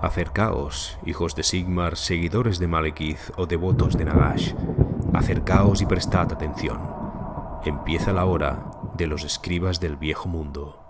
Acercaos, hijos de Sigmar, seguidores de Malekith o devotos de Nagash. Acercaos y prestad atención. Empieza la hora de los escribas del viejo mundo.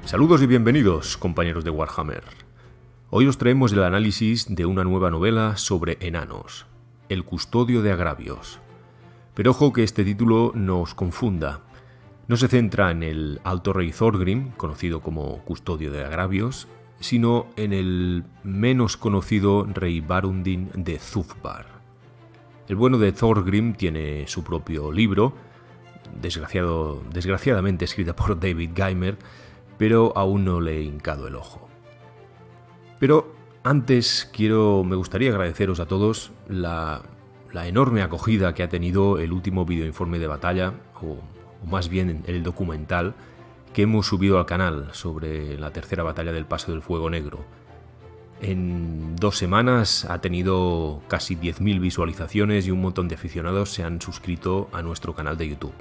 Saludos y bienvenidos, compañeros de Warhammer. Hoy os traemos el análisis de una nueva novela sobre enanos, El custodio de agravios. Pero ojo que este título no os confunda. No se centra en el alto rey Thorgrim, conocido como custodio de agravios, sino en el menos conocido rey Barundin de Zufbar. El bueno de Thorgrim tiene su propio libro, desgraciadamente escrita por David Gaimer, pero aún no le he hincado el ojo. Pero antes me gustaría agradeceros a todos la enorme acogida que ha tenido el último videoinforme de batalla, o más bien el documental, que hemos subido al canal sobre la tercera batalla del Paso del Fuego Negro. En 2 semanas ha tenido casi 10.000 visualizaciones y un montón de aficionados se han suscrito a nuestro canal de YouTube.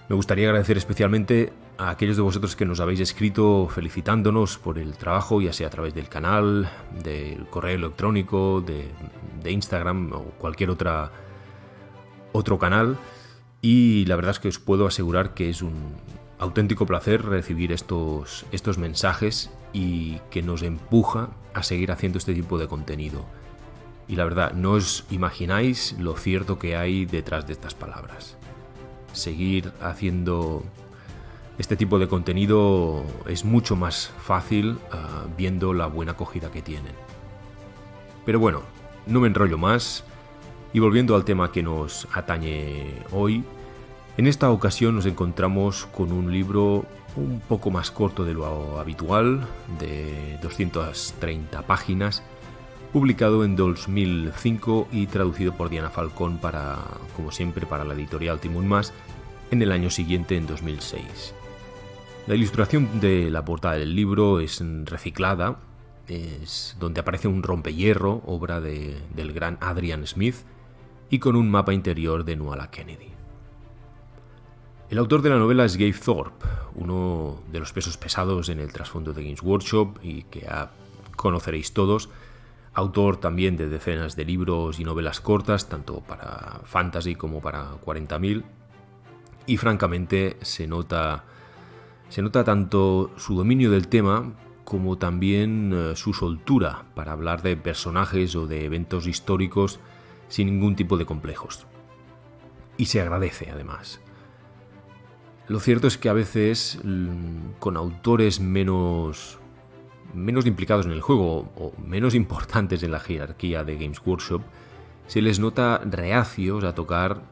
Me gustaría agradecer especialmente a aquellos de vosotros que nos habéis escrito felicitándonos por el trabajo, ya sea a través del canal, del correo electrónico, de Instagram o cualquier otro canal. Y la verdad es que os puedo asegurar que es un auténtico placer recibir estos mensajes y que nos empuja a seguir haciendo este tipo de contenido. Y la verdad, no os imagináis lo cierto que hay detrás de estas palabras. Seguir haciendo este tipo de contenido es mucho más fácil viendo la buena acogida que tienen. Pero bueno, no me enrollo más y volviendo al tema que nos atañe hoy, en esta ocasión nos encontramos con un libro un poco más corto de lo habitual, de 230 páginas, publicado en 2005 y traducido por Diana Falcón como siempre, para la editorial Timon Mas en el año siguiente, en 2006. La ilustración de la portada del libro es reciclada, es donde aparece un rompehierro, obra del gran Adrian Smith, y con un mapa interior de Nuala Kennedy. El autor de la novela es Gabe Thorpe, uno de los pesos pesados en el trasfondo de Games Workshop y que ya conoceréis todos, autor también de decenas de libros y novelas cortas, tanto para fantasy como para 40.000, y francamente se nota tanto su dominio del tema como también su soltura para hablar de personajes o de eventos históricos sin ningún tipo de complejos. Y se agradece además. Lo cierto es que a veces con autores menos implicados en el juego o menos importantes en la jerarquía de Games Workshop, se les nota reacios a tocar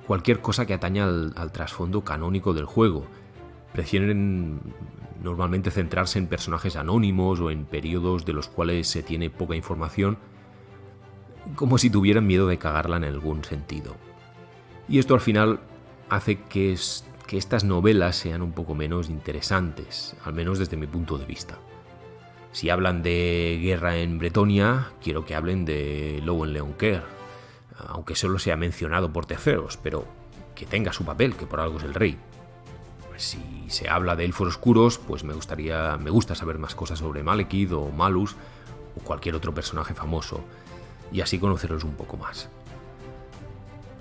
cualquier cosa que ataña al trasfondo canónico del juego. Prefieren normalmente centrarse en personajes anónimos o en periodos de los cuales se tiene poca información, como si tuvieran miedo de cagarla en algún sentido. Y esto al final hace que estas novelas sean un poco menos interesantes, al menos desde mi punto de vista. Si hablan de guerra en Bretonia, quiero que hablen de Lowen Leoncoeur, aunque solo sea mencionado por terceros, pero que tenga su papel, que por algo es el rey. Si se habla de elfos oscuros, pues me gusta saber más cosas sobre Malekith o Malus o cualquier otro personaje famoso, y así conocerlos un poco más.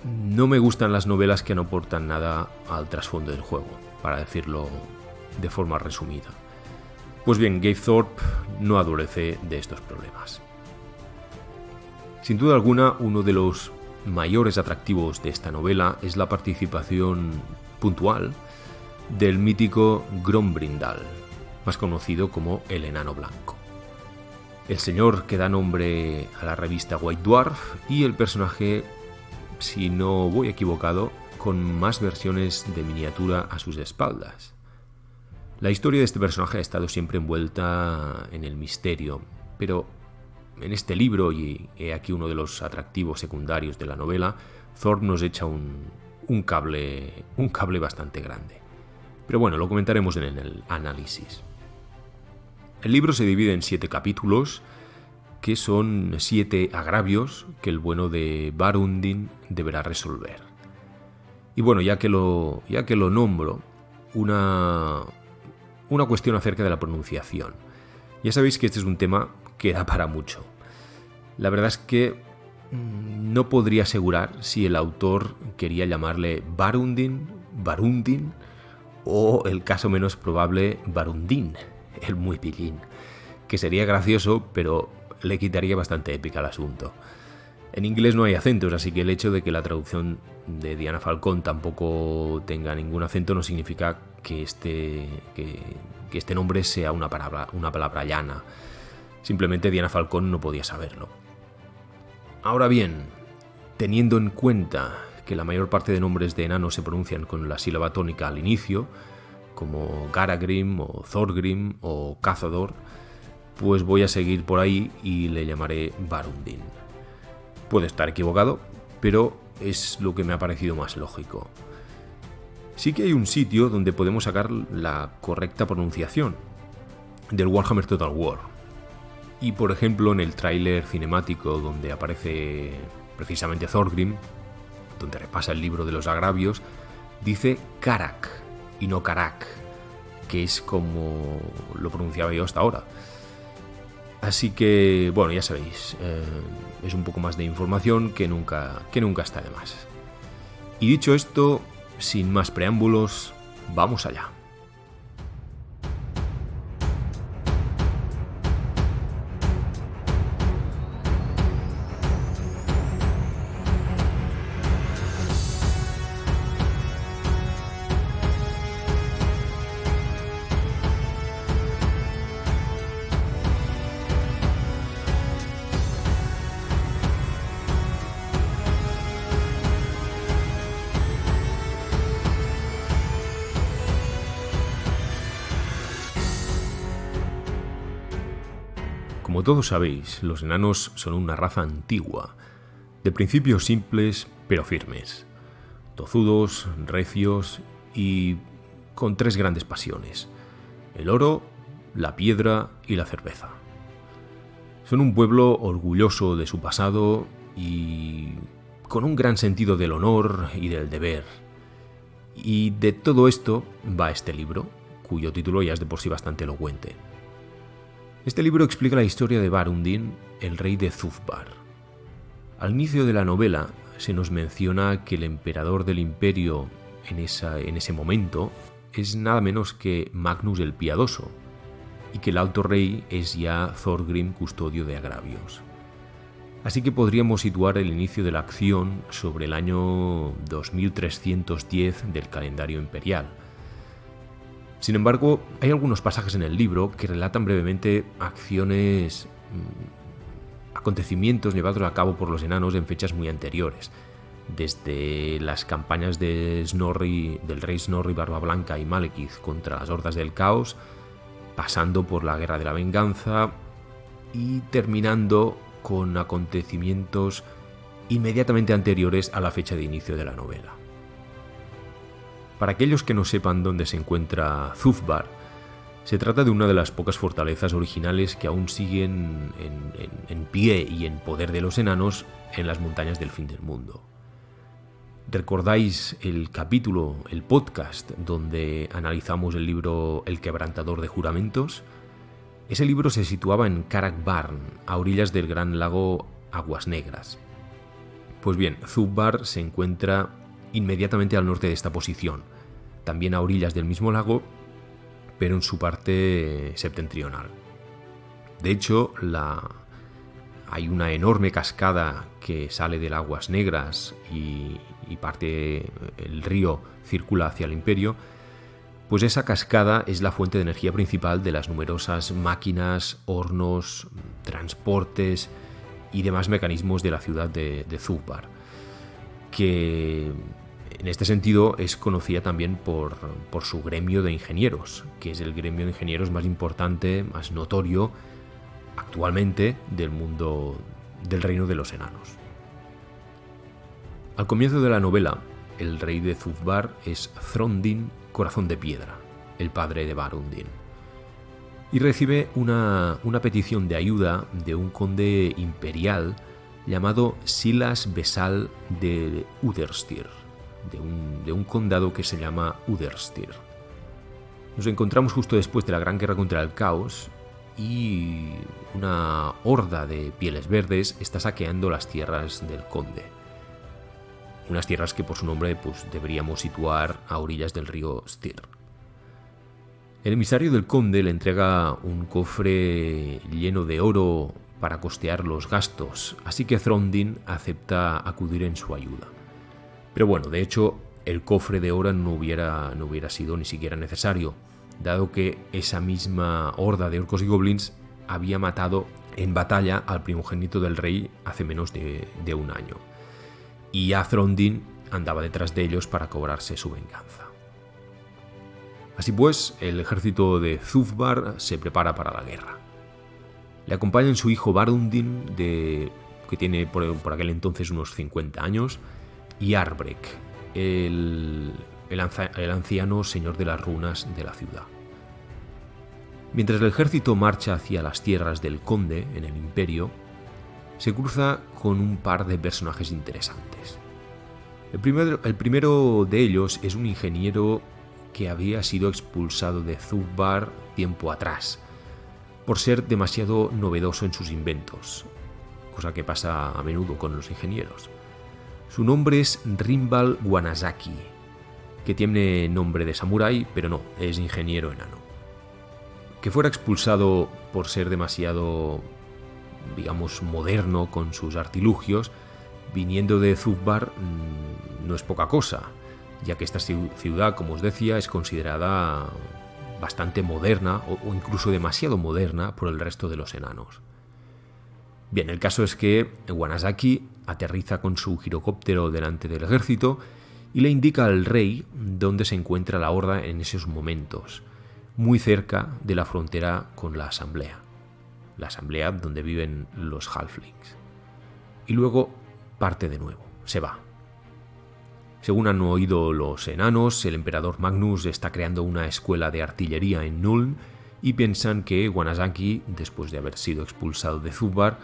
No me gustan las novelas que no aportan nada al trasfondo del juego, para decirlo de forma resumida. Pues bien, Gabe Thorpe no adolece de estos problemas. Sin duda alguna, uno de los mayores atractivos de esta novela es la participación puntual del mítico Grombrindal, más conocido como el Enano Blanco. el señor que da nombre a la revista White Dwarf y el personaje, si no voy equivocado, con más versiones de miniatura a sus espaldas. La historia de este personaje ha estado siempre envuelta en el misterio, pero en este libro, y he aquí uno de los atractivos secundarios de la novela, Thorpe nos echa un cable bastante grande. Pero bueno, lo comentaremos en el análisis. El libro se divide en 7 capítulos, que son 7 agravios que el bueno de Barundin deberá resolver. Y bueno, ya que lo nombro, una cuestión acerca de la pronunciación. Ya sabéis que este es un tema que da para mucho. La verdad es que no podría asegurar si el autor quería llamarle Barundin o, el caso menos probable, Barundin, el muy pillín, que sería gracioso, pero le quitaría bastante épica al asunto. En inglés no hay acentos, así que el hecho de que la traducción de Diana Falcón tampoco tenga ningún acento no significa que este nombre sea una palabra llana. Simplemente Diana Falcón no podía saberlo. Ahora bien, teniendo en cuenta que la mayor parte de nombres de enanos se pronuncian con la sílaba tónica al inicio, como Garagrim o Thorgrim o Cazador, pues voy a seguir por ahí y le llamaré Barundin. Puede estar equivocado, pero es lo que me ha parecido más lógico. Sí que hay un sitio donde podemos sacar la correcta pronunciación del Warhammer Total War. Y por ejemplo, en el tráiler cinemático donde aparece precisamente Thorgrim, donde repasa el libro de los agravios, dice Karak y no Karak, que es como lo pronunciaba yo hasta ahora. Así que, bueno, ya sabéis, es un poco más de información que nunca está de más. Y dicho esto, sin más preámbulos, vamos allá. Como todos sabéis, los enanos son una raza antigua, de principios simples pero firmes, tozudos, recios y con 3 grandes pasiones: el oro, la piedra y la cerveza. Son un pueblo orgulloso de su pasado y con un gran sentido del honor y del deber. Y de todo esto va este libro, cuyo título ya es de por sí bastante elocuente. Este libro explica la historia de Barundin, el rey de Thufbar. Al inicio de la novela se nos menciona que el emperador del imperio en ese momento es nada menos que Magnus el Piadoso, y que el alto rey es ya Thorgrim, custodio de agravios. Así que podríamos situar el inicio de la acción sobre el año 2310 del calendario imperial. Sin embargo, hay algunos pasajes en el libro que relatan brevemente acontecimientos llevados a cabo por los enanos en fechas muy anteriores, desde las campañas del rey Snorri Barbablanca y Malekith contra las hordas del caos, pasando por la Guerra de la Venganza y terminando con acontecimientos inmediatamente anteriores a la fecha de inicio de la novela. Para aquellos que no sepan dónde se encuentra Thufbar, se trata de una de las pocas fortalezas originales que aún siguen en pie y en poder de los enanos en las montañas del fin del mundo. ¿Recordáis el podcast donde analizamos el libro El quebrantador de juramentos? Ese libro se situaba en Karak Barn, a orillas del gran lago Aguas Negras. Pues bien, Thufbar se encuentra inmediatamente al norte de esta posición, también a orillas del mismo lago, pero en su parte septentrional. De hecho, hay una enorme cascada que sale del Aguas Negras y parte el río circula hacia el imperio, pues esa cascada es la fuente de energía principal de las numerosas máquinas, hornos, transportes y demás mecanismos de la ciudad de Zufbar, que en este sentido es conocida también por su gremio de ingenieros, que es el gremio de ingenieros más importante, más notorio actualmente del mundo del reino de los enanos. Al comienzo de la novela, el rey de Zufbar es Throndin Corazón de Piedra, el padre de Barundin, y recibe una petición de ayuda de un conde imperial llamado Silas Besal de Uderstir, de un condado que se llama Uderstir. Nos encontramos justo después de la Gran Guerra contra el Caos y una horda de pieles verdes está saqueando las tierras del conde. Unas tierras que por su nombre pues, deberíamos situar a orillas del río Styr. El emisario del conde le entrega un cofre lleno de oro para costear los gastos, así que Throndin acepta acudir en su ayuda. Pero bueno, de hecho, el cofre de oro no hubiera sido ni siquiera necesario, dado que esa misma horda de orcos y goblins había matado en batalla al primogénito del rey hace menos de un año. Y ya Throndin andaba detrás de ellos para cobrarse su venganza. Así pues, el ejército de Zufbar se prepara para la guerra. Le acompañan su hijo Barundin, que tiene por aquel entonces unos 50 años, y Arbrek, el anciano señor de las runas de la ciudad. Mientras el ejército marcha hacia las tierras del conde en el imperio, se cruza con un par de personajes interesantes. El primero de ellos es un ingeniero que había sido expulsado de Zufbar tiempo atrás, por ser demasiado novedoso en sus inventos, cosa que pasa a menudo con los ingenieros. Su nombre es Rimbal Wanazaki, que tiene nombre de samurái, pero no, es ingeniero enano. Que fuera expulsado por ser demasiado, digamos, moderno con sus artilugios, viniendo de Zufbar, no es poca cosa, ya que esta ciudad, como os decía, es considerada bastante moderna o incluso demasiado moderna por el resto de los enanos. Bien, el caso es que Wanazaki aterriza con su girocóptero delante del ejército y le indica al rey dónde se encuentra la horda en esos momentos, muy cerca de la frontera con la asamblea donde viven los halflings. Y luego parte de nuevo, se va. Según han oído los enanos, el emperador Magnus está creando una escuela de artillería en Nuln y piensan que Wanazaki, después de haber sido expulsado de Zufbar,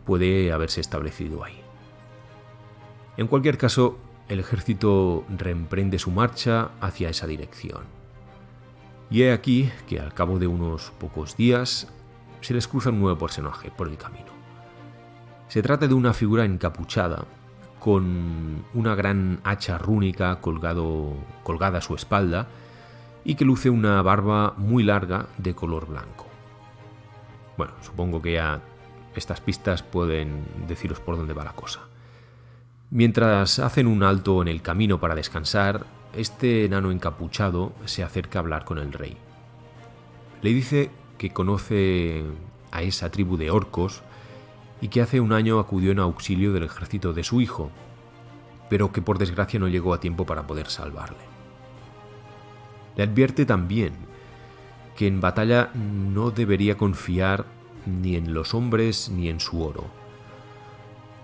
puede haberse establecido ahí. En cualquier caso, el ejército reemprende su marcha hacia esa dirección. Y he aquí que al cabo de unos pocos días se les cruza un nuevo personaje por el camino. Se trata de una figura encapuchada, con una gran hacha rúnica colgada a su espalda y que luce una barba muy larga de color blanco. Bueno, supongo que ya estas pistas pueden deciros por dónde va la cosa. Mientras hacen un alto en el camino para descansar, este enano encapuchado se acerca a hablar con el rey. Le dice que conoce a esa tribu de orcos y que hace un año acudió en auxilio del ejército de su hijo, pero que por desgracia no llegó a tiempo para poder salvarle. Le advierte también que en batalla no debería confiar ni en los hombres ni en su oro.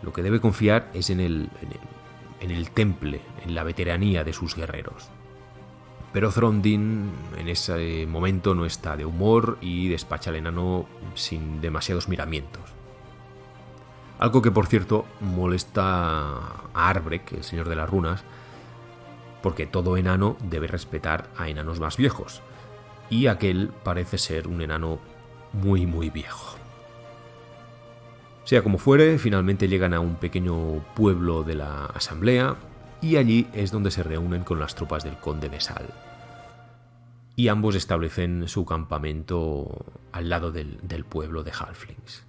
Lo que debe confiar es en el temple, en la veteranía de sus guerreros. Pero Throndin en ese momento no está de humor y despacha al enano sin demasiados miramientos. Algo que, por cierto, molesta a Arbrek, el señor de las runas, porque todo enano debe respetar a enanos más viejos, y aquel parece ser un enano muy, muy viejo. Sea como fuere, finalmente llegan a un pequeño pueblo de la asamblea, y allí es donde se reúnen con las tropas del conde Besal. Y ambos establecen su campamento al lado del pueblo de halflings.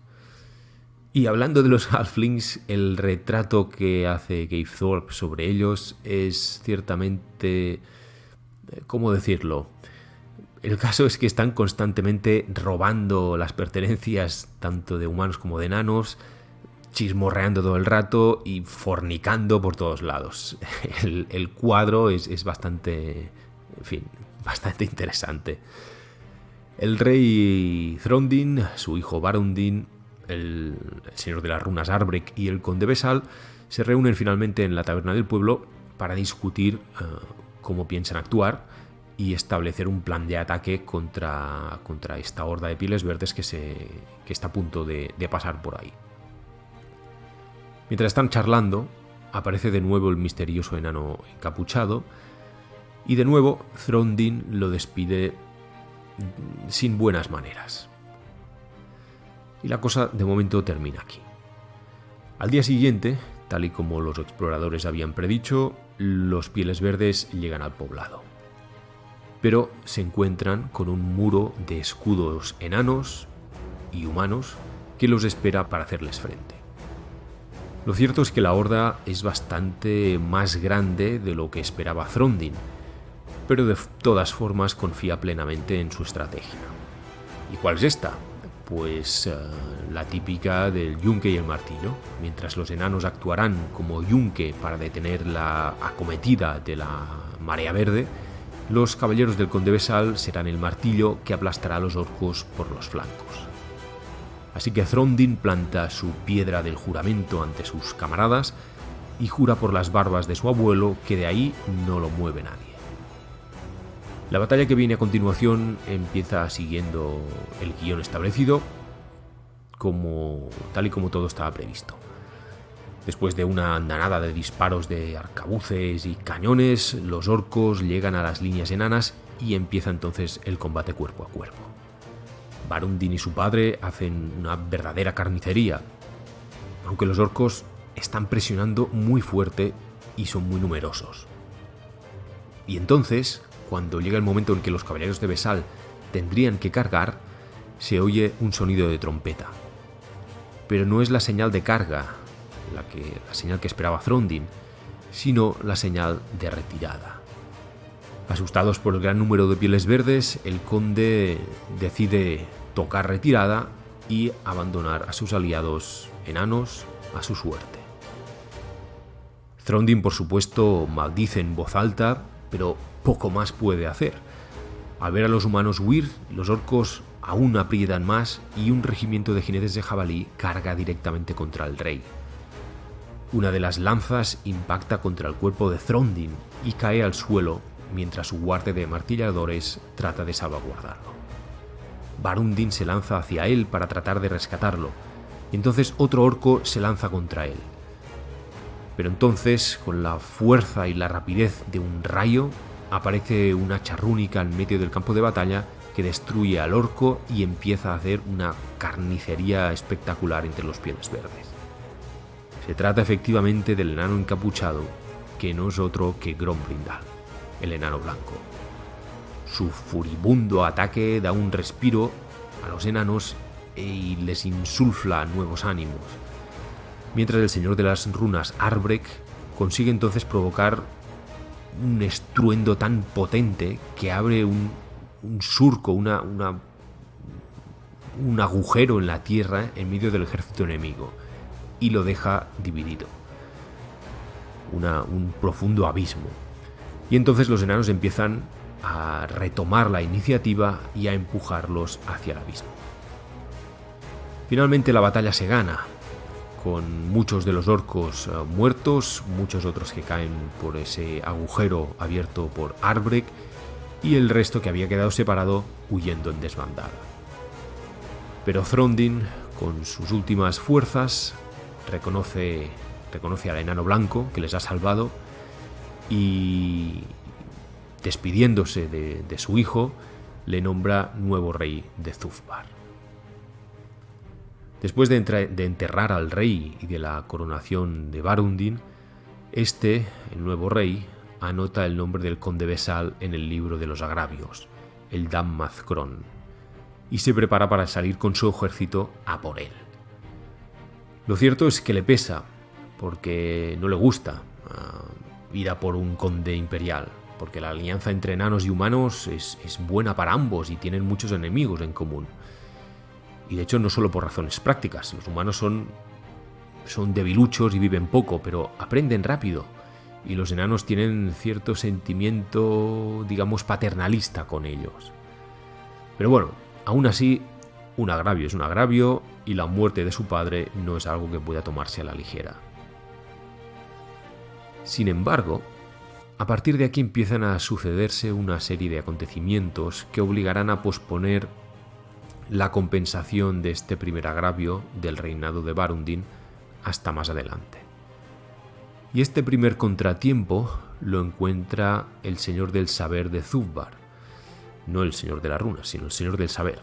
Y hablando de los halflings, el retrato que hace Gabe Thorpe sobre ellos es ciertamente, ¿cómo decirlo?, El caso es que están constantemente robando las pertenencias tanto de humanos como de enanos, chismorreando todo el rato y fornicando por todos lados. El cuadro es bastante, en fin, bastante interesante. El rey Throndin, su hijo Barundin, el señor de las runas Arbrek y el conde Besal se reúnen finalmente en la taberna del pueblo para discutir cómo piensan actuar y establecer un plan de ataque contra esta horda de pieles verdes que está a punto de pasar por ahí. Mientras están charlando, aparece de nuevo el misterioso enano encapuchado y de nuevo Throndin lo despide sin buenas maneras. Y la cosa de momento termina aquí. Al día siguiente, tal y como los exploradores habían predicho, los pieles verdes llegan al poblado. Pero se encuentran con un muro de escudos enanos y humanos que los espera para hacerles frente. Lo cierto es que la horda es bastante más grande de lo que esperaba Throndin, pero de todas formas confía plenamente en su estrategia. ¿Y cuál es esta? Pues la típica del yunque y el martillo. Mientras los enanos actuarán como yunque para detener la acometida de la marea verde, los caballeros del conde Besal serán el martillo que aplastará a los orcos por los flancos. Así que Throndin planta su piedra del juramento ante sus camaradas y jura por las barbas de su abuelo que de ahí no lo mueve nadie. La batalla que viene a continuación empieza siguiendo el guión establecido, tal y como todo estaba previsto. Después de una andanada de disparos de arcabuces y cañones, los orcos llegan a las líneas enanas y empieza entonces el combate cuerpo a cuerpo. Barundin y su padre hacen una verdadera carnicería, aunque los orcos están presionando muy fuerte y son muy numerosos. Y entonces, cuando llega el momento en que los caballeros de Besal tendrían que cargar, se oye un sonido de trompeta. Pero no es la señal de carga, la señal que esperaba Throndin, sino la señal de retirada. Asustados por el gran número de pieles verdes, el conde decide tocar retirada y abandonar a sus aliados enanos a su suerte. Throndin, por supuesto, maldice en voz alta, pero poco más puede hacer. Al ver a los humanos huir, los orcos aún aprietan más y un regimiento de jinetes de jabalí carga directamente contra el rey. Una de las lanzas impacta contra el cuerpo de Throndin y cae al suelo mientras su guardia de martilladores trata de salvaguardarlo. Barundin se lanza hacia él para tratar de rescatarlo, y entonces otro orco se lanza contra él. Pero entonces, con la fuerza y la rapidez de un rayo, aparece una hacha rúnica en medio del campo de batalla que destruye al orco y empieza a hacer una carnicería espectacular entre los pieles verdes. Se trata efectivamente del enano encapuchado, que no es otro que Grombrindal, el enano blanco. Su furibundo ataque da un respiro a los enanos y les insufla nuevos ánimos, mientras el señor de las runas Arbrek consigue entonces provocar un estruendo tan potente que abre un surco, un agujero en la tierra en medio del ejército enemigo y lo deja dividido. Un profundo abismo. Y entonces los enanos empiezan a retomar la iniciativa y a empujarlos hacia el abismo. Finalmente la batalla se gana, con muchos de los orcos muertos, muchos otros que caen por ese agujero abierto por Arbrek y el resto que había quedado separado huyendo en desbandada. Pero Throndin, con sus últimas fuerzas, reconoce al enano blanco que les ha salvado y, despidiéndose de su hijo, le nombra nuevo rey de Zufbar. Después de enterrar al rey y de la coronación de Barundin, el nuevo rey, anota el nombre del conde Besal en el libro de los agravios, el Dammazkron, y se prepara para salir con su ejército a por él. Lo cierto es que le pesa, porque no le gusta ir a por un conde imperial. porque la alianza entre enanos y humanos es buena para ambos y tienen muchos enemigos en común. Y de hecho no solo por razones prácticas, los humanos son debiluchos y viven poco, pero aprenden rápido. Y los enanos tienen cierto sentimiento, digamos, paternalista con ellos. Pero bueno, aún así, un agravio es un agravio y la muerte de su padre no es algo que pueda tomarse a la ligera. Sin embargo, a partir de aquí empiezan a sucederse una serie de acontecimientos que obligarán a posponer la compensación de este primer agravio del reinado de Barundin hasta más adelante. Y este primer contratiempo lo encuentra el Señor del Saber de Zufbar, no el Señor de las Runas, sino el Señor del Saber,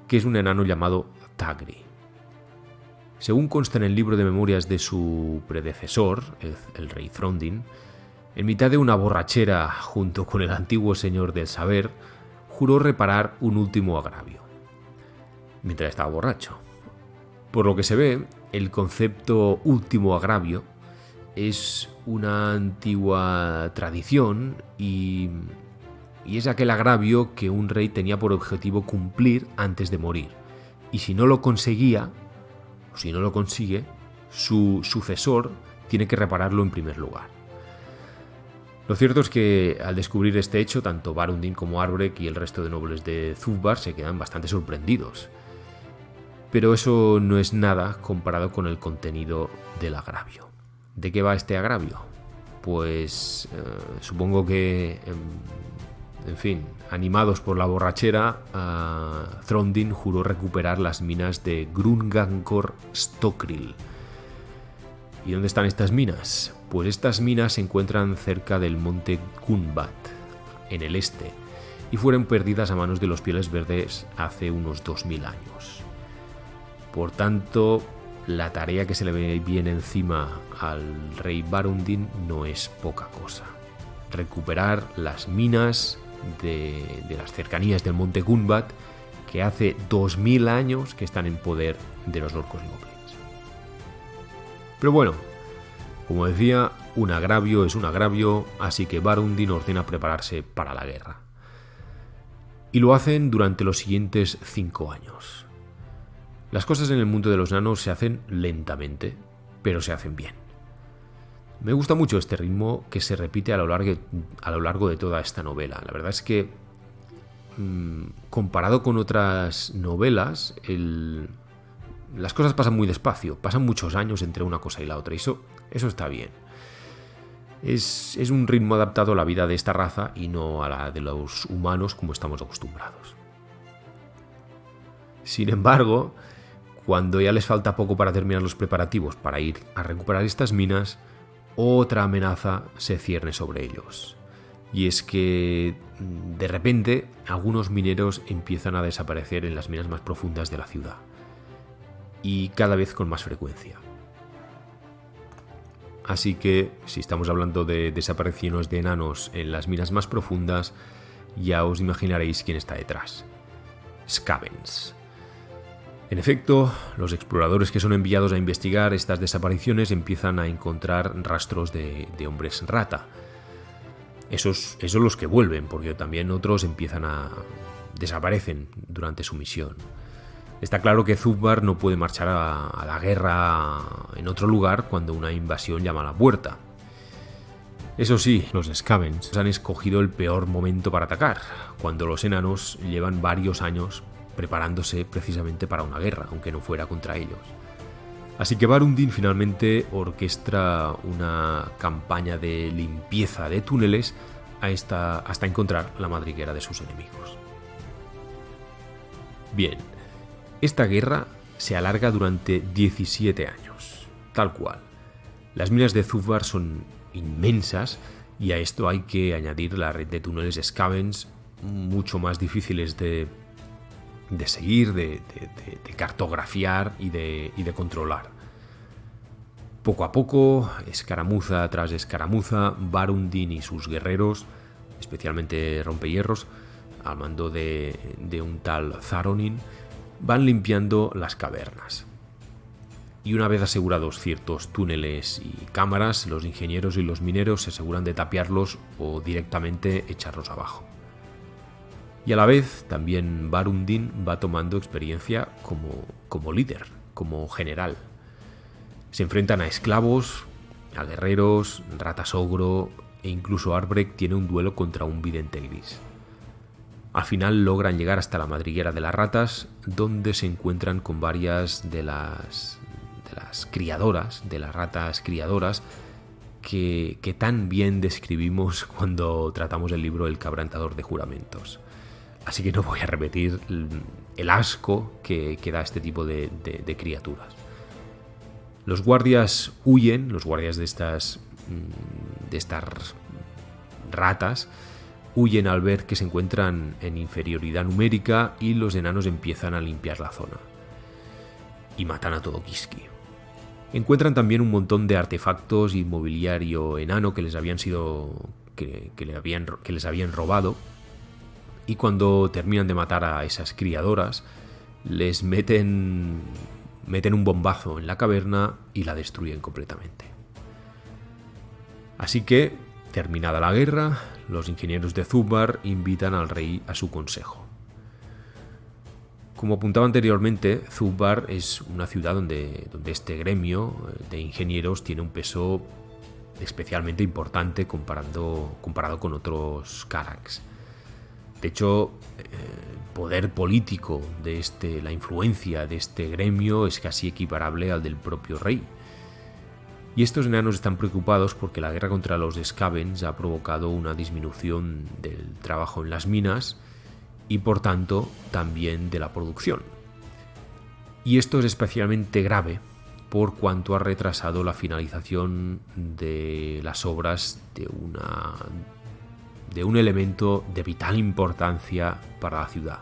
que es un enano llamado Tagri. Según consta en el libro de memorias de su predecesor, el rey Throndin, en mitad de una borrachera junto con el antiguo Señor del Saber, juró reparar un último agravio, mientras estaba borracho. Por lo que se ve, el concepto último agravio es una antigua tradición y es aquel agravio que un rey tenía por objetivo cumplir antes de morir. Y si no lo conseguía, o si no lo consigue, su sucesor tiene que repararlo en primer lugar. Lo cierto es que al descubrir este hecho, tanto Barundin como Arbrek y el resto de nobles de Zufbar se quedan bastante sorprendidos. Pero eso no es nada comparado con el contenido del agravio. ¿De qué va este agravio? Pues supongo que, en fin, animados por la borrachera, Throndin juró recuperar las minas de Grungankor Stokril. ¿Y dónde están estas minas? Pues estas minas se encuentran cerca del monte Gunbat, en el este, y fueron perdidas a manos de los Pieles Verdes hace unos 2000 años. Por tanto, la tarea que se le viene encima al rey Barundin no es poca cosa. Recuperar las minas de las cercanías del monte Gunbat, que hace 2000 años que están en poder de los orcos y goblins. Pero bueno, como decía, un agravio es un agravio, así que Barundin ordena prepararse para la guerra. Y lo hacen durante los siguientes 5 años. Las cosas en el mundo de los enanos se hacen lentamente, pero se hacen bien. Me gusta mucho este ritmo que se repite a lo largo de toda esta novela. La verdad es que, comparado con otras novelas, las cosas pasan muy despacio, pasan muchos años entre una cosa y la otra, y eso está bien. Es un ritmo adaptado a la vida de esta raza y no a la de los humanos como estamos acostumbrados. Sin embargo, cuando ya les falta poco para terminar los preparativos para ir a recuperar estas minas, otra amenaza se cierne sobre ellos. Y es que, de repente, algunos mineros empiezan a desaparecer en las minas más profundas de la ciudad. Y cada vez con más frecuencia. Así que, si estamos hablando de desapariciones de enanos en las minas más profundas, ya os imaginaréis quién está detrás. Skavens. En efecto, los exploradores que son enviados a investigar estas desapariciones empiezan a encontrar rastros de hombres rata. Esos los que vuelven, porque también otros desaparecen durante su misión. Está claro que Zufbar no puede marchar a la guerra en otro lugar cuando una invasión llama a la puerta. Eso sí, los Skavens han escogido el peor momento para atacar, cuando los enanos llevan varios años preparándose precisamente para una guerra, aunque no fuera contra ellos. Así que Barundin finalmente orquestra una campaña de limpieza de túneles hasta encontrar la madriguera de sus enemigos. Bien, esta guerra se alarga durante 17 años, tal cual. Las minas de Zufbar son inmensas y a esto hay que añadir la red de túneles Skavens mucho más difíciles de seguir, de cartografiar y de controlar. Poco a poco, escaramuza tras escaramuza, Barundin y sus guerreros, especialmente rompehierros, al mando de un tal Tharonin, van limpiando las cavernas. y una vez asegurados ciertos túneles y cámaras, los ingenieros y los mineros se aseguran de tapiarlos o directamente echarlos abajo. Y a la vez también Barundin va tomando experiencia como líder, como general. Se enfrentan a esclavos, a guerreros, ratas ogro e incluso Albrecht tiene un duelo contra un vidente gris. Al final logran llegar hasta la madriguera de las ratas, donde se encuentran con varias de las criadoras, de las ratas criadoras, que tan bien describimos cuando tratamos el libro El quebrantador de juramentos. Así que no voy a repetir el asco que da este tipo de criaturas. Los guardias huyen, los guardias de estas ratas, huyen al ver que se encuentran en inferioridad numérica y los enanos empiezan a limpiar la zona. Y matan a todo Kiski. Encuentran también un montón de artefactos y mobiliario enano que les habían robado. Y cuando terminan de matar a esas criadoras, les meten un bombazo en la caverna y la destruyen completamente. Así que, terminada la guerra, los ingenieros de Zubbar invitan al rey a su consejo. Como apuntaba anteriormente, Zubbar es una ciudad donde este gremio de ingenieros tiene un peso especialmente importante comparado con otros Karaks. De hecho, el poder político la influencia de este gremio es casi equiparable al del propio rey. Y estos enanos están preocupados porque la guerra contra los Skavens ha provocado una disminución del trabajo en las minas y por tanto también de la producción. Y esto es especialmente grave por cuanto ha retrasado la finalización de las obras de un elemento de vital importancia para la ciudad,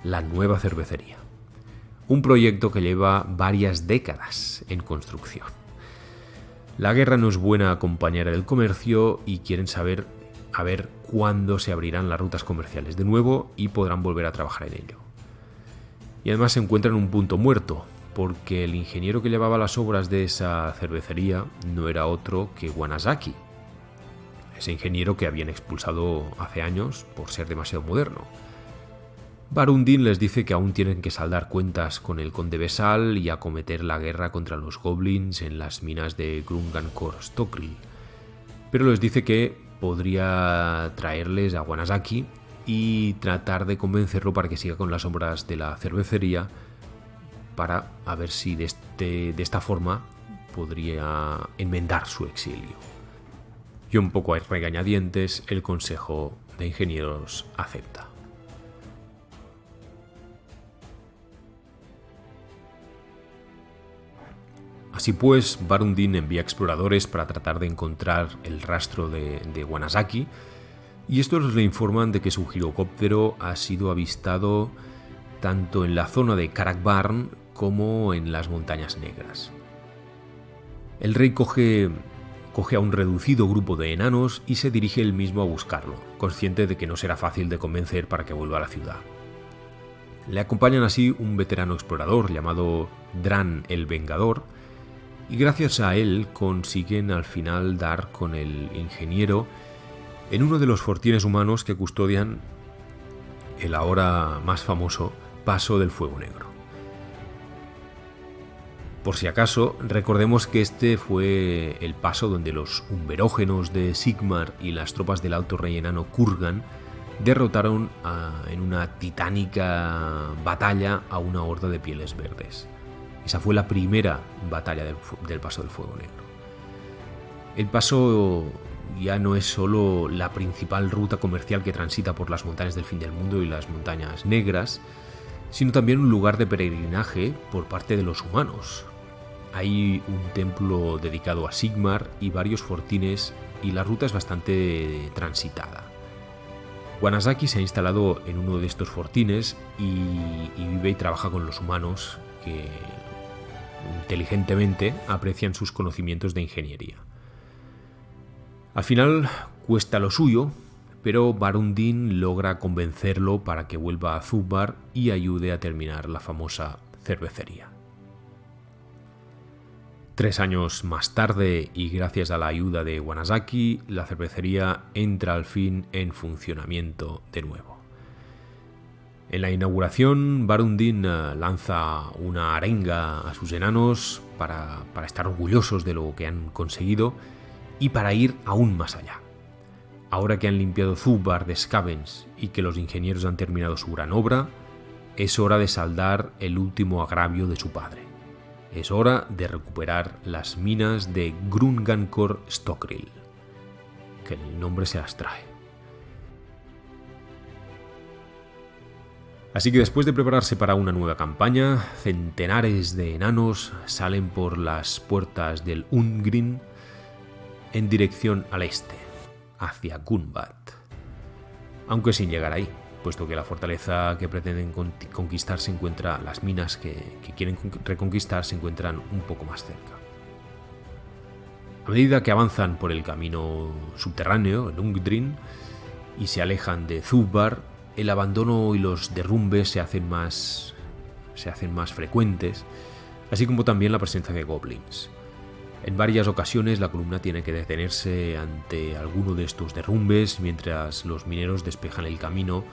la nueva cervecería. Un proyecto que lleva varias décadas en construcción. La guerra no es buena compañera del comercio y quieren saber a ver cuándo se abrirán las rutas comerciales de nuevo y podrán volver a trabajar en ello. Y además se encuentran en un punto muerto, porque el ingeniero que llevaba las obras de esa cervecería no era otro que Wanazaki, ese ingeniero que habían expulsado hace años por ser demasiado moderno. Barundin les dice que aún tienen que saldar cuentas con el conde Besal y acometer la guerra contra los goblins en las minas de Grungankor-Stokril, pero les dice que podría traerles a Wanazaki y tratar de convencerlo para que siga con las obras de la cervecería, para a ver si de esta forma podría enmendar su exilio. Y un poco a regañadientes, el consejo de ingenieros acepta. Así pues, Barundin envía exploradores para tratar de encontrar el rastro de Wanazaki, y estos le informan de que su girocóptero ha sido avistado tanto en la zona de Karakbarn como en las Montañas Negras. El rey coge a un reducido grupo de enanos y se dirige él mismo a buscarlo, consciente de que no será fácil de convencer para que vuelva a la ciudad. Le acompañan así un veterano explorador llamado Dran el Vengador, y gracias a él consiguen al final dar con el ingeniero en uno de los fortines humanos que custodian el ahora más famoso Paso del Fuego Negro. Por si acaso, recordemos que este fue el paso donde los umberógenos de Sigmar y las tropas del alto rey enano Kurgan derrotaron en una titánica batalla a una horda de pieles verdes. Esa fue la primera batalla del Paso del Fuego Negro. El paso ya no es solo la principal ruta comercial que transita por las montañas del fin del mundo y las montañas negras, sino también un lugar de peregrinaje por parte de los humanos. Hay un templo dedicado a Sigmar y varios fortines, y la ruta es bastante transitada. Wanazaki se ha instalado en uno de estos fortines y vive y trabaja con los humanos que inteligentemente aprecian sus conocimientos de ingeniería. Al final cuesta lo suyo, pero Barundin logra convencerlo para que vuelva a Zubbar y ayude a terminar la famosa cervecería. 3 años más tarde, y gracias a la ayuda de Wanazaki, la cervecería entra al fin en funcionamiento de nuevo. En la inauguración, Barundin lanza una arenga a sus enanos para estar orgullosos de lo que han conseguido y para ir aún más allá. Ahora que han limpiado Zubbar de Scavens y que los ingenieros han terminado su gran obra, es hora de saldar el último agravio de su padre. Es hora de recuperar las minas de Grungankor Stokrill, que el nombre se las trae. Así que después de prepararse para una nueva campaña, centenares de enanos salen por las puertas del Ungrin en dirección al este, hacia Gunbat, aunque sin llegar ahí, puesto que la fortaleza que pretenden conquistar se encuentra, las minas que quieren reconquistar se encuentran un poco más cerca. A medida que avanzan por el camino subterráneo, el Ungdrin, y se alejan de Zubbar, el abandono y los derrumbes se hacen más frecuentes, así como también la presencia de goblins. En varias ocasiones la columna tiene que detenerse ante alguno de estos derrumbes mientras los mineros despejan el camino,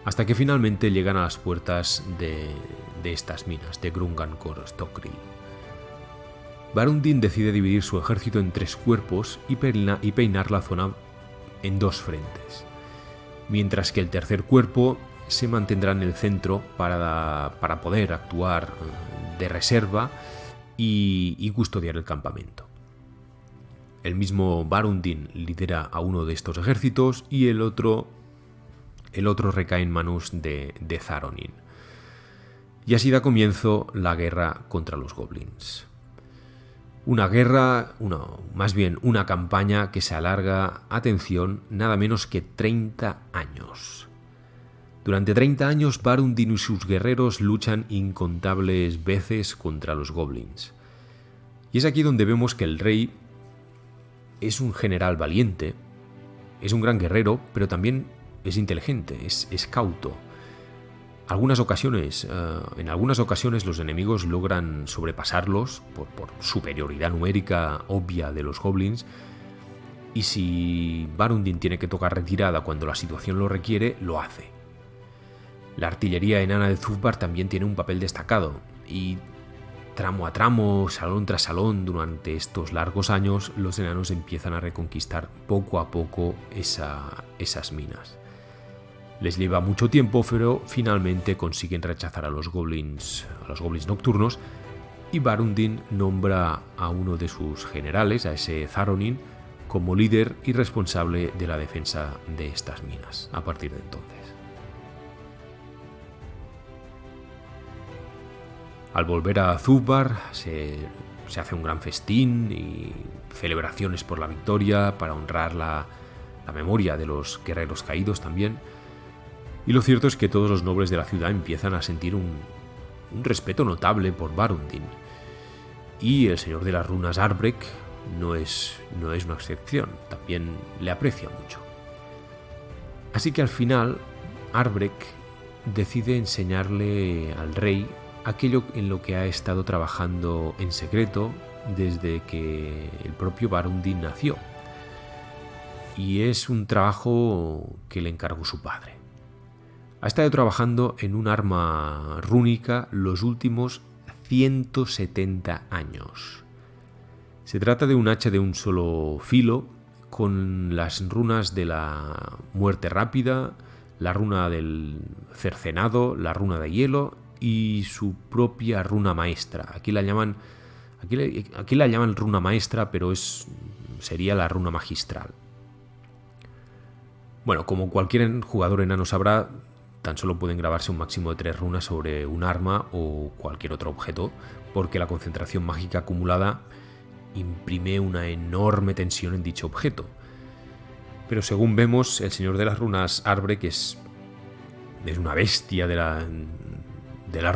hasta que finalmente llegan a las puertas de estas minas, de Grungankor Stokrill. Barundin decide dividir su ejército en 3 cuerpos y peinar la zona en 2 frentes, mientras que el tercer cuerpo se mantendrá en el centro para poder actuar de reserva y custodiar el campamento. El mismo Barundin lidera a uno de estos ejércitos y el otro recae en manos de Tharonin. Y así da comienzo la guerra contra los goblins. Una campaña que se alarga, atención, nada menos que 30 años. Durante 30 años, Barundin y sus guerreros luchan incontables veces contra los goblins. Y es aquí donde vemos que el rey es un general valiente, es un gran guerrero, pero también es inteligente, es cauto. En algunas ocasiones los enemigos logran sobrepasarlos por superioridad numérica obvia de los goblins, y si Barundin tiene que tocar retirada cuando la situación lo requiere, lo hace. La artillería enana de Zubbar también tiene un papel destacado, y tramo a tramo, salón tras salón, durante estos largos años, los enanos empiezan a reconquistar poco a poco esas minas. Les lleva mucho tiempo, pero finalmente consiguen rechazar a los goblins nocturnos, y Barundin nombra a uno de sus generales, a ese Tharonin, como líder y responsable de la defensa de estas minas a partir de entonces. Al volver a Zubbar se hace un gran festín y celebraciones por la victoria para honrar la memoria de los guerreros caídos también. Y lo cierto es que todos los nobles de la ciudad empiezan a sentir un respeto notable por Barundin. Y el señor de las runas Arbrek no es una excepción, también le aprecia mucho. Así que al final Arbrek decide enseñarle al rey aquello en lo que ha estado trabajando en secreto desde que el propio Barundin nació. Y es un trabajo que le encargó su padre. Ha estado trabajando en un arma rúnica los últimos 170 años. Se trata de un hacha de un solo filo, con las runas de la muerte rápida, la runa del cercenado, la runa de hielo y su propia runa maestra. Aquí la llaman runa maestra, pero sería la runa magistral. Bueno, como cualquier jugador enano sabrá, tan solo pueden grabarse un máximo de 3 runas sobre un arma o cualquier otro objeto, porque la concentración mágica acumulada imprime una enorme tensión en dicho objeto. Pero según vemos, el señor de las runas Arbrek es una bestia de las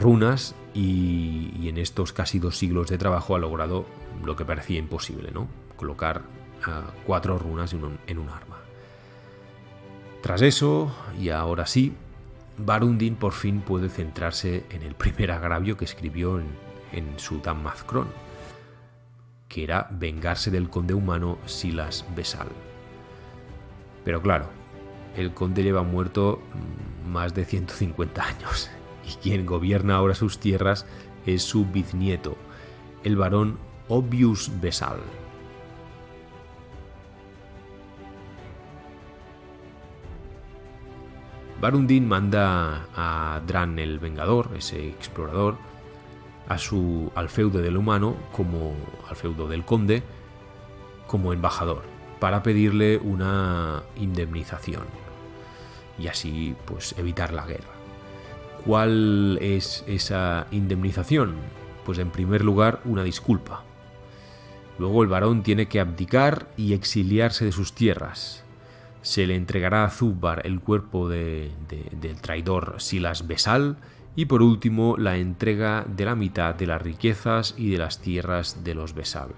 runas, y en estos casi 2 siglos de trabajo ha logrado lo que parecía imposible, ¿no? Colocar 4 runas en un arma. Tras eso, y ahora sí, Barundin por fin puede centrarse en el primer agravio que escribió en su Dammazkron. que era vengarse del conde humano Silas Vesal. Pero claro, el conde lleva muerto más de 150 años y quien gobierna ahora sus tierras es su bisnieto, el barón Obvius Vesal. Barundin manda a Dran el Vengador, ese explorador, al feudo del humano, como al feudo del conde, como embajador, para pedirle una indemnización y así pues evitar la guerra. ¿Cuál es esa indemnización? Pues en primer lugar una disculpa. Luego el barón tiene que abdicar y exiliarse de sus tierras. Se le entregará a Zubbar el cuerpo del traidor Silas Vesal y por último la entrega de la mitad de las riquezas y de las tierras de los Vesal.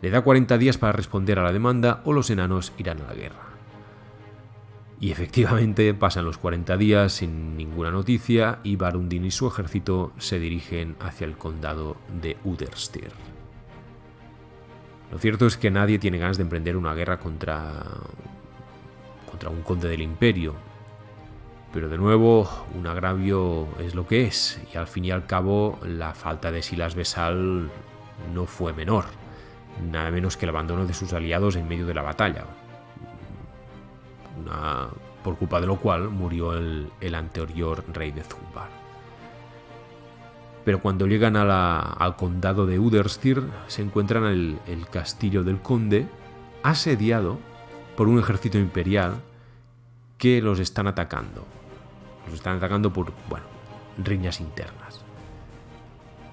Le da 40 días para responder a la demanda o los enanos irán a la guerra. Y efectivamente pasan los 40 días sin ninguna noticia y Barundin y su ejército se dirigen hacia el condado de Udderstyr. Lo cierto es que nadie tiene ganas de emprender una guerra contra un conde del imperio. Pero de nuevo, un agravio es lo que es, y al fin y al cabo la falta de Silas Vesal no fue menor, nada menos que el abandono de sus aliados en medio de la batalla, por culpa de lo cual murió el anterior rey de Zubbar. Pero cuando llegan al condado de Udderstyr se encuentran el castillo del conde asediado por un ejército imperial que los están atacando. Los están atacando por, riñas internas.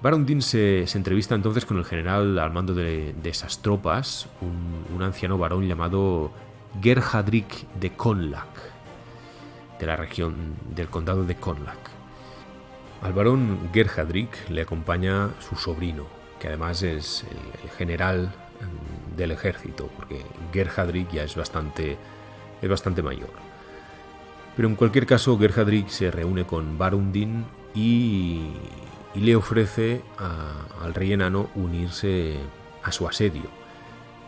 Barundin se entrevista entonces con el general al mando de esas tropas, un anciano varón llamado Gerhardrik de Conlac, de la región del condado de Conlac. Al barón Gerhardrik le acompaña su sobrino, que además es el general del ejército, porque Gerhardrik ya es bastante mayor. Pero en cualquier caso, Gerhardrik se reúne con Barundin y le ofrece al rey enano unirse a su asedio.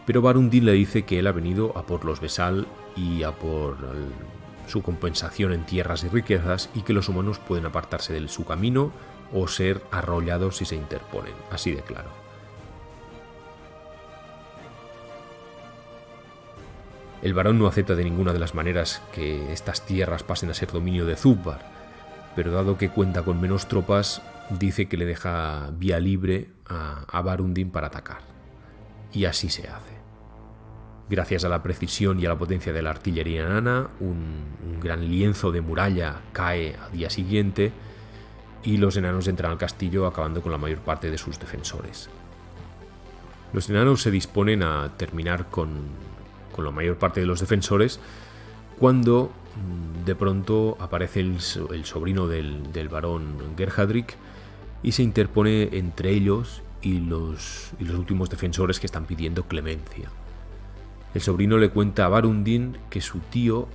Pero Barundin le dice que él ha venido a por los Vesal y a por su compensación en tierras y riquezas y que los humanos pueden apartarse de su camino o ser arrollados si se interponen, así de claro. El barón no acepta de ninguna de las maneras que estas tierras pasen a ser dominio de Zubbar, pero dado que cuenta con menos tropas, dice que le deja vía libre a Barundin para atacar. Y así se hace. Gracias a la precisión y a la potencia de la artillería enana, un gran lienzo de muralla cae al día siguiente y los enanos entran al castillo acabando con la mayor parte de sus defensores. Los enanos se disponen a terminar con la mayor parte de los defensores cuando de pronto aparece el sobrino del barón Gerhardrik y se interpone entre ellos y los últimos defensores que están pidiendo clemencia. El sobrino le cuenta a Barundin que su tío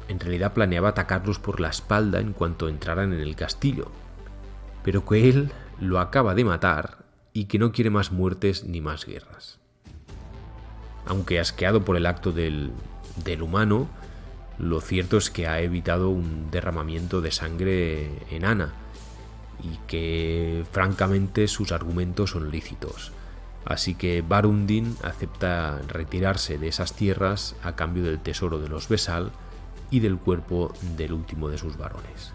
en realidad planeaba atacarlos por la espalda en cuanto entraran en el castillo, pero que él lo acaba de matar y que no quiere más muertes ni más guerras. Aunque asqueado por el acto del humano, lo cierto es que ha evitado un derramamiento de sangre enana y que francamente sus argumentos son lícitos. Así que Barundin acepta retirarse de esas tierras a cambio del tesoro de los Vesal y del cuerpo del último de sus varones.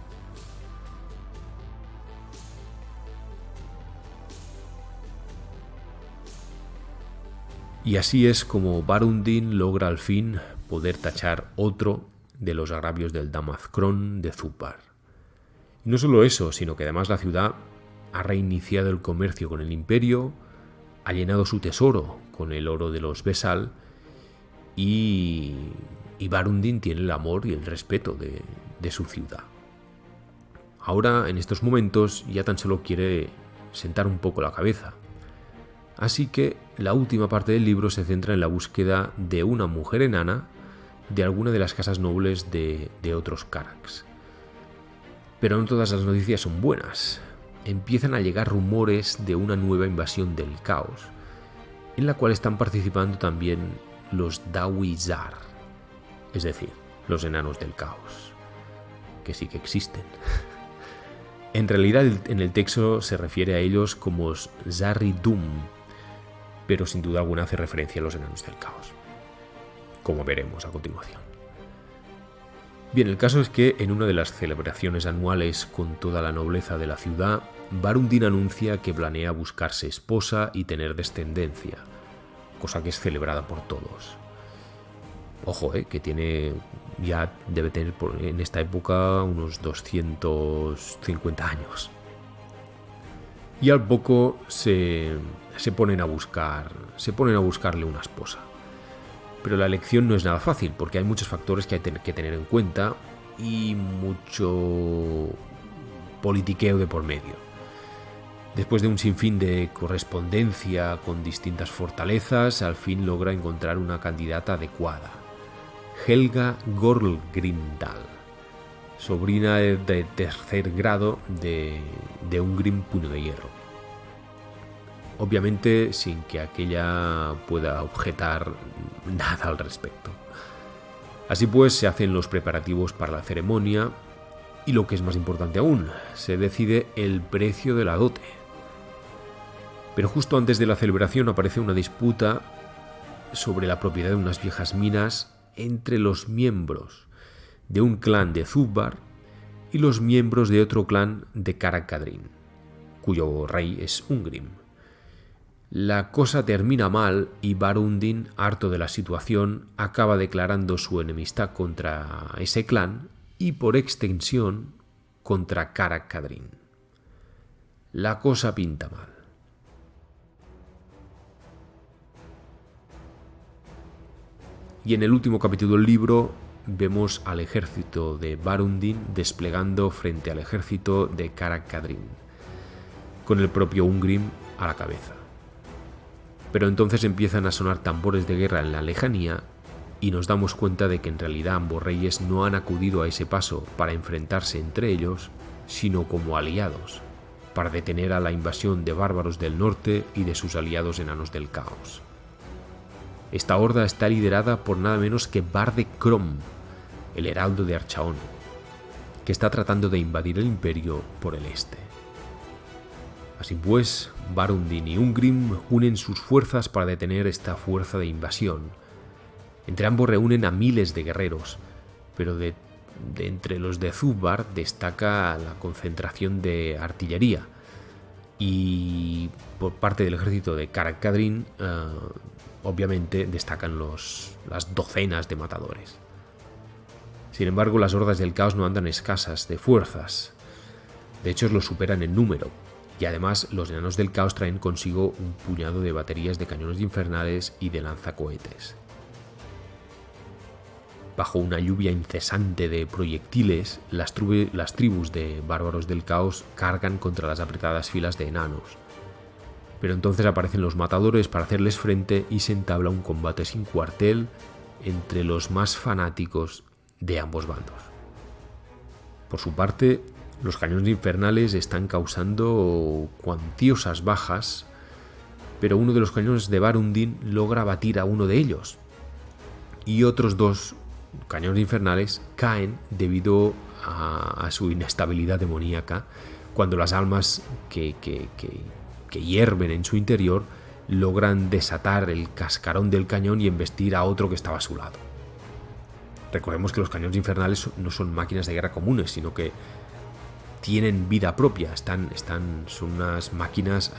Y así es como Barundin logra al fin poder tachar otro de los agravios del Damazcrón de Zubbar. Y no solo eso, sino que además la ciudad ha reiniciado el comercio con el imperio, ha llenado su tesoro con el oro de los Vesal y Barundin tiene el amor y el respeto de su ciudad. Ahora, en estos momentos, ya tan solo quiere sentar un poco la cabeza. Así que la última parte del libro se centra en la búsqueda de una mujer enana de alguna de las casas nobles de otros Carracks. Pero no todas las noticias son buenas. Empiezan a llegar rumores de una nueva invasión del caos. en la cual están participando también los Dawizar, es decir, los enanos del caos, que sí que existen. En realidad en el texto se refiere a ellos como Zari-Dum, pero sin duda alguna hace referencia a los enanos del caos, como veremos a continuación. Bien, el caso es que en una de las celebraciones anuales con toda la nobleza de la ciudad, Barundin anuncia que planea buscarse esposa y tener descendencia, cosa que es celebrada por todos. Ojo, que ya debe tener en esta época unos 250 años. Y al poco se ponen a buscarle una esposa. Pero la elección no es nada fácil, porque hay muchos factores que hay que tener en cuenta y mucho politiqueo de por medio. Después de un sinfín de correspondencia con distintas fortalezas, al fin logra encontrar una candidata adecuada. Helga Gorlgrindal, sobrina de tercer grado de Ungrim Puño de Hierro. Obviamente sin que aquella pueda objetar nada al respecto. Así pues, se hacen los preparativos para la ceremonia y, lo que es más importante aún, se decide el precio de la dote. Pero justo antes de la celebración aparece una disputa sobre la propiedad de unas viejas minas entre los miembros de un clan de Zubbar y los miembros de otro clan de Karak-Kadrin, cuyo rey es Ungrim. La cosa termina mal y Barundin, harto de la situación, acaba declarando su enemistad contra ese clan y, por extensión, contra Karak-Kadrin. La cosa pinta mal. Y en el último capítulo del libro vemos al ejército de Barundin desplegando frente al ejército de Karak-Kadrin, con el propio Ungrim a la cabeza. Pero entonces empiezan a sonar tambores de guerra en la lejanía y nos damos cuenta de que en realidad ambos reyes no han acudido a ese paso para enfrentarse entre ellos, sino como aliados, para detener a la invasión de bárbaros del norte y de sus aliados enanos del caos. Esta horda está liderada por nada menos que Barde Krom, el heraldo de Archaon, que está tratando de invadir el imperio por el este. Así pues, Barundin y Ungrim unen sus fuerzas para detener esta fuerza de invasión. Entre ambos reúnen a miles de guerreros, pero de entre los de Zubbar destaca la concentración de artillería, y por parte del ejército de Karak-Kadrin obviamente destacan las docenas de matadores. Sin embargo, las hordas del caos no andan escasas de fuerzas. De hecho, los superan en número. Y además, los enanos del caos traen consigo un puñado de baterías de cañones infernales y de lanzacohetes. Bajo una lluvia incesante de proyectiles, las tribus de bárbaros del caos cargan contra las apretadas filas de enanos. Pero entonces aparecen los matadores para hacerles frente y se entabla un combate sin cuartel entre los más fanáticos de ambos bandos. Por su parte, los cañones infernales están causando cuantiosas bajas, pero uno de los cañones de Barundin logra abatir a uno de ellos, y otros dos cañones infernales caen debido a su inestabilidad demoníaca, cuando las almas que hierven en su interior logran desatar el cascarón del cañón y embestir a otro que estaba a su lado. Recordemos que los cañones infernales no son máquinas de guerra comunes, sino que tienen vida propia, son unas máquinas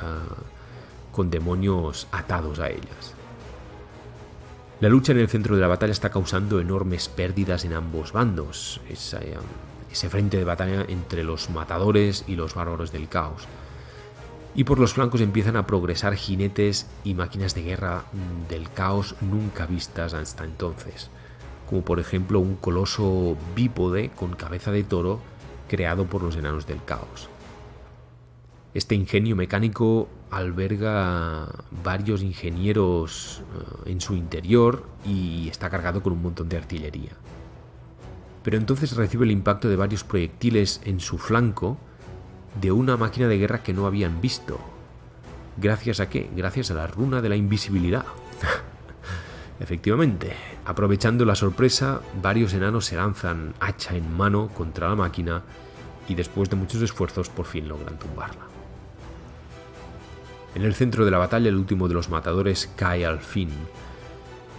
con demonios atados a ellas. La lucha en el centro de la batalla está causando enormes pérdidas en ambos bandos, ese frente de batalla entre los matadores y los bárbaros del caos. Y por los flancos empiezan a progresar jinetes y máquinas de guerra del caos nunca vistas hasta entonces, como por ejemplo un coloso bípode con cabeza de toro creado por los enanos del caos. Este ingenio mecánico alberga varios ingenieros en su interior y está cargado con un montón de artillería. Pero entonces recibe el impacto de varios proyectiles en su flanco de una máquina de guerra que no habían visto. ¿Gracias a qué? Gracias a la runa de la invisibilidad. Efectivamente, aprovechando la sorpresa, varios enanos se lanzan hacha en mano contra la máquina y después de muchos esfuerzos por fin logran tumbarla. En el centro de la batalla el último de los matadores cae al fin,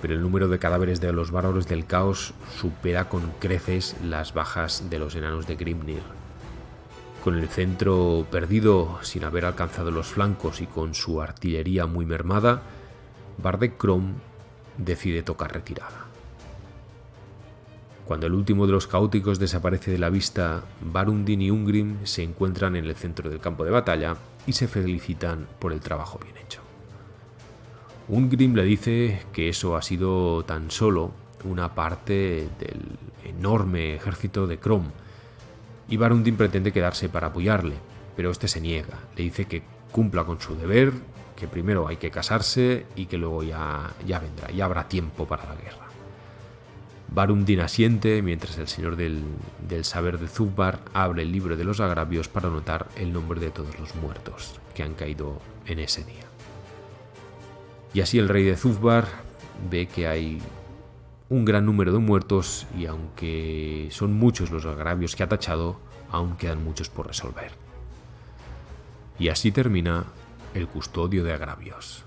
pero el número de cadáveres de los bárbaros del caos supera con creces las bajas de los enanos de Grimnir. Con el centro perdido sin haber alcanzado los flancos y con su artillería muy mermada, Bardek Krom decide tocar retirada. Cuando el último de los caóticos desaparece de la vista, Barundin y Ungrim se encuentran en el centro del campo de batalla y se felicitan por el trabajo bien hecho. Ungrim le dice que eso ha sido tan solo una parte del enorme ejército de Krom, y Barundin pretende quedarse para apoyarle, pero este se niega. Le dice que cumpla con su deber, que primero hay que casarse y que luego ya vendrá, ya habrá tiempo para la guerra. Barundin asiente mientras el señor del saber de Zufbar abre el libro de los agravios para anotar el nombre de todos los muertos que han caído en ese día. Y así el rey de Zufbar ve que hay un gran número de muertos y aunque son muchos los agravios que ha tachado, aún quedan muchos por resolver. Y así termina el custodio de agravios.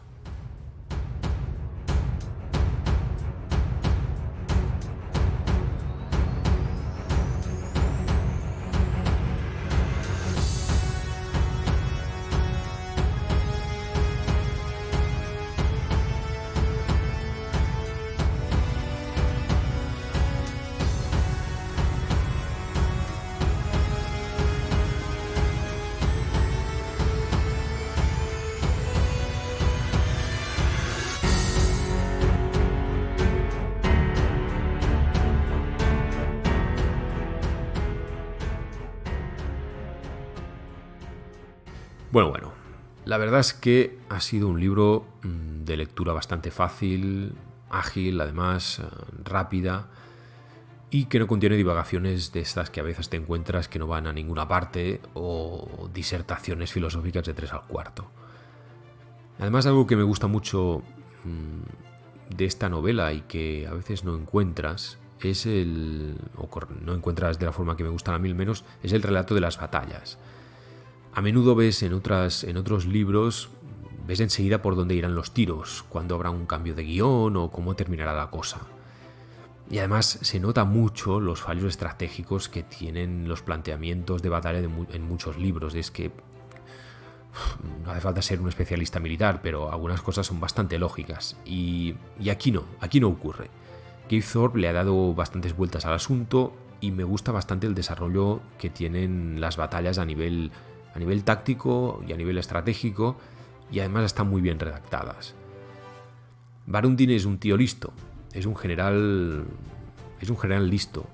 Bueno, la verdad es que ha sido un libro de lectura bastante fácil, ágil, además, rápida, y que no contiene divagaciones de estas que a veces te encuentras que no van a ninguna parte o disertaciones filosóficas de 3 al cuarto. Además, algo que me gusta mucho de esta novela y que a veces no encuentras no encuentras de la forma que me gustan a mí al menos, es el relato de las batallas. A menudo ves en otros libros, ves enseguida por dónde irán los tiros, cuándo habrá un cambio de guión o cómo terminará la cosa. Y además se nota mucho los fallos estratégicos que tienen los planteamientos de batalla en muchos libros. Es que no hace falta ser un especialista militar, pero algunas cosas son bastante lógicas. Y aquí no ocurre. Keith Thorpe le ha dado bastantes vueltas al asunto y me gusta bastante el desarrollo que tienen las batallas a nivel táctico y a nivel estratégico, y además están muy bien redactadas. Barundin es un tío listo, es un general listo,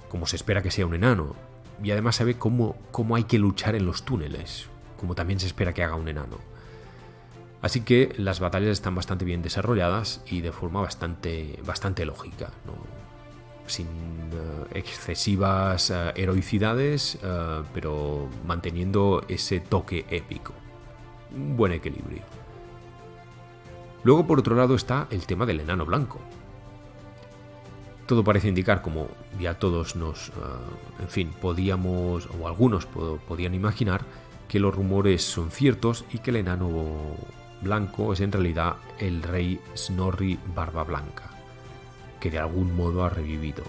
como se espera que sea un enano, y además sabe cómo hay que luchar en los túneles, como también se espera que haga un enano. Así que las batallas están bastante bien desarrolladas y de forma bastante lógica, ¿no? Sin excesivas heroicidades, pero manteniendo ese toque épico. Un buen equilibrio. Luego, por otro lado, está el tema del enano blanco. Todo parece indicar, como ya todos podíamos, o algunos podían imaginar, que los rumores son ciertos y que el enano blanco es en realidad el rey Snorri Barba Blanca, que de algún modo ha revivido.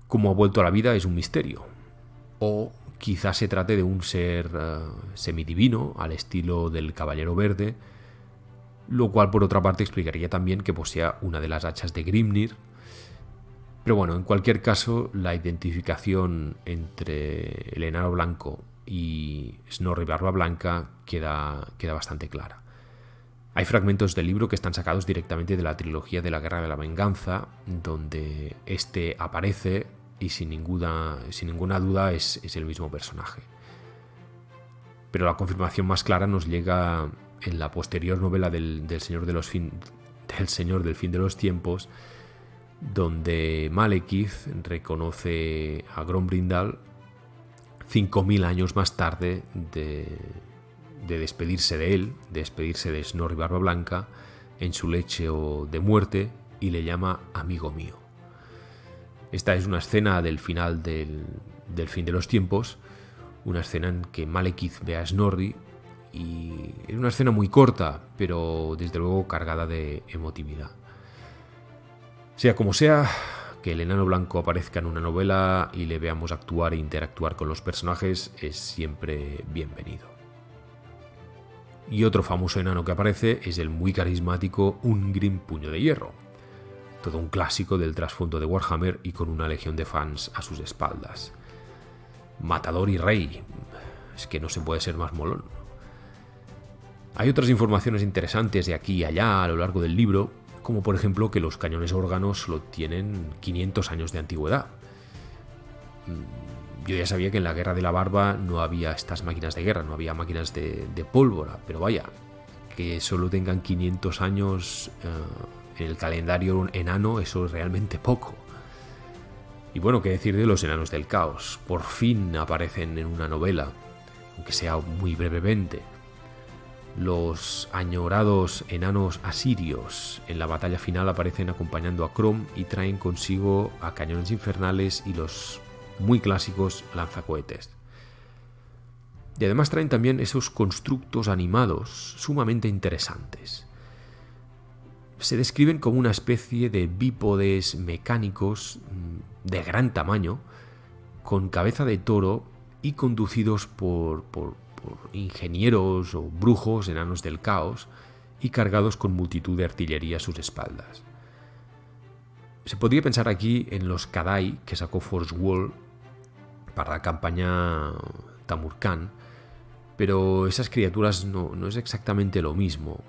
Cómo ha vuelto a la vida es un misterio. O quizás se trate de un ser semidivino, al estilo del Caballero Verde, lo cual por otra parte explicaría también que posea una de las hachas de Grimnir. Pero bueno, en cualquier caso, la identificación entre el enano blanco y Snorri Barba Blanca queda bastante clara. Hay fragmentos del libro que están sacados directamente de la trilogía de la Guerra de la Venganza, donde este aparece y sin ninguna duda es el mismo personaje. Pero la confirmación más clara nos llega en la posterior novela del Señor del Fin de los Tiempos, donde Malekith reconoce a Grombrindal 5000 años más tarde de despedirse de él, de despedirse de Snorri Barbablanca en su lecho de muerte y le llama amigo mío. Esta es una escena del final del fin de los tiempos, una escena en que Malekith ve a Snorri y es una escena muy corta, pero desde luego cargada de emotividad. Sea como sea, que el enano blanco aparezca en una novela y le veamos actuar e interactuar con los personajes es siempre bienvenido. Y otro famoso enano que aparece es el muy carismático Ungrim Puño de Hierro, todo un clásico del trasfondo de Warhammer y con una legión de fans a sus espaldas. Matador y rey, es que no se puede ser más molón. Hay otras informaciones interesantes de aquí y allá a lo largo del libro, como por ejemplo que los cañones órganos solo tienen 500 años de antigüedad. Yo ya sabía que en la Guerra de la Barba no había estas máquinas de guerra, no había máquinas de pólvora, pero vaya, que solo tengan 500 años en el calendario enano, eso es realmente poco. Y bueno, qué decir de los enanos del caos, por fin aparecen en una novela, aunque sea muy brevemente. Los añorados enanos asirios en la batalla final aparecen acompañando a Crom y traen consigo a cañones infernales y los muy clásicos lanzacohetes. Y además traen también esos constructos animados sumamente interesantes. Se describen como una especie de bípodes mecánicos de gran tamaño, con cabeza de toro y conducidos por ingenieros o brujos enanos del caos y cargados con multitud de artillería a sus espaldas. Se podría pensar aquí en los Kadai que sacó Force World para la campaña Tamurkhan, pero esas criaturas no es exactamente lo mismo.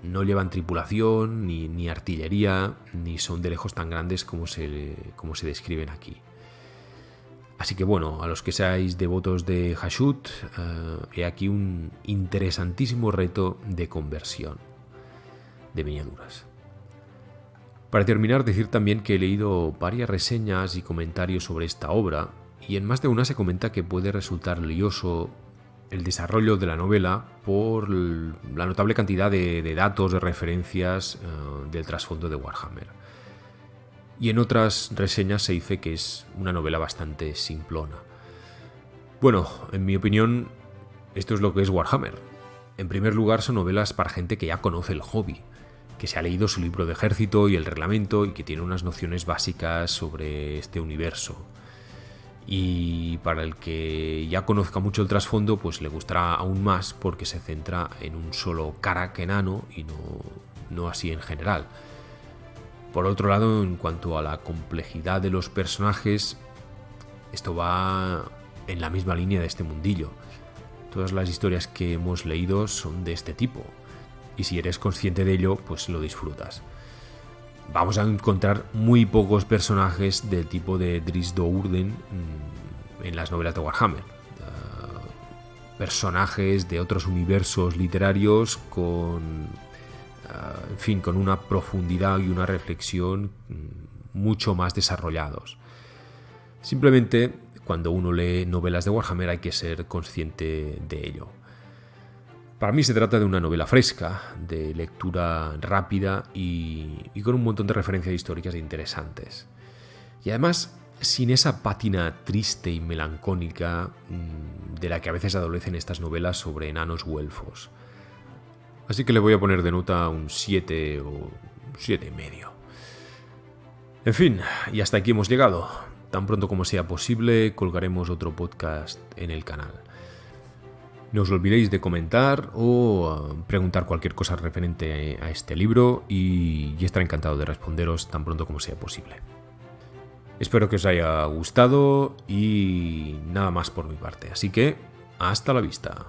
No llevan tripulación, ni artillería, ni son de lejos tan grandes como se describen aquí. Así que bueno, a los que seáis devotos de Hashut, he aquí un interesantísimo reto de conversión de miniaturas. Para terminar, decir también que he leído varias reseñas y comentarios sobre esta obra, y en más de una se comenta que puede resultar lioso el desarrollo de la novela por la notable cantidad de datos, de referencias del trasfondo de Warhammer. Y en otras reseñas se dice que es una novela bastante simplona. Bueno, en mi opinión, esto es lo que es Warhammer. En primer lugar, son novelas para gente que ya conoce el hobby, que se ha leído su libro de ejército y el reglamento y que tiene unas nociones básicas sobre este universo. Y para el que ya conozca mucho el trasfondo, pues le gustará aún más porque se centra en un solo Karak enano y no así en general. Por otro lado, en cuanto a la complejidad de los personajes, esto va en la misma línea de este mundillo. Todas las historias que hemos leído son de este tipo, y si eres consciente de ello, pues lo disfrutas. Vamos a encontrar muy pocos personajes del tipo de Drizzt Do'Urden en las novelas de Warhammer. Personajes de otros universos literarios con una profundidad y una reflexión mucho más desarrollados. Simplemente, cuando uno lee novelas de Warhammer hay que ser consciente de ello. Para mí se trata de una novela fresca, de lectura rápida y con un montón de referencias históricas interesantes. Y además, sin esa pátina triste y melancólica de la que a veces adolecen estas novelas sobre enanos o elfos. Así que le voy a poner de nota un 7 o 7,5. En fin, y hasta aquí hemos llegado. Tan pronto como sea posible, colgaremos otro podcast en el canal. No os olvidéis de comentar o preguntar cualquier cosa referente a este libro y estaré encantado de responderos tan pronto como sea posible. Espero que os haya gustado y nada más por mi parte, así que hasta la vista.